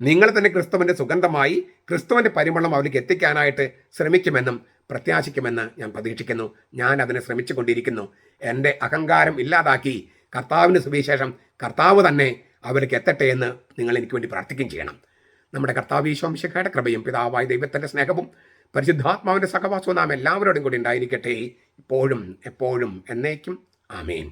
നിങ്ങൾ തന്നെ ക്രിസ്തുവിൻ്റെ സുഗന്ധമായി ക്രിസ്തുവിൻ്റെ പരിമളം അവർക്ക് എത്തിക്കാനായിട്ട് ശ്രമിക്കുമെന്നും പ്രത്യാശിക്കുമെന്ന് ഞാൻ പ്രതീക്ഷിക്കുന്നു. ഞാൻ അതിനെ ശ്രമിച്ചു കൊണ്ടിരിക്കുന്നു. എൻ്റെ അഹങ്കാരം ഇല്ലാതാക്കി കർത്താവിൻ്റെ സുവിശേഷം കർത്താവ് തന്നെ അവർക്ക് എത്തട്ടെ എന്ന് നിങ്ങൾ എനിക്ക് വേണ്ടി പ്രാർത്ഥിക്കുകയും ചെയ്യണം. നമ്മുടെ കർത്താവ് ഈശോ മിശിഹായുടെ കൃപയും പിതാവായ ദൈവത്തിൻ്റെ സ്നേഹവും പരിശുദ്ധാത്മാവിൻ്റെ സഹവാസവും നാം എല്ലാവരോടും കൂടി ഉണ്ടായിരിക്കട്ടെ, ഇപ്പോഴും എപ്പോഴും എന്നേക്കും. ആമേൻ.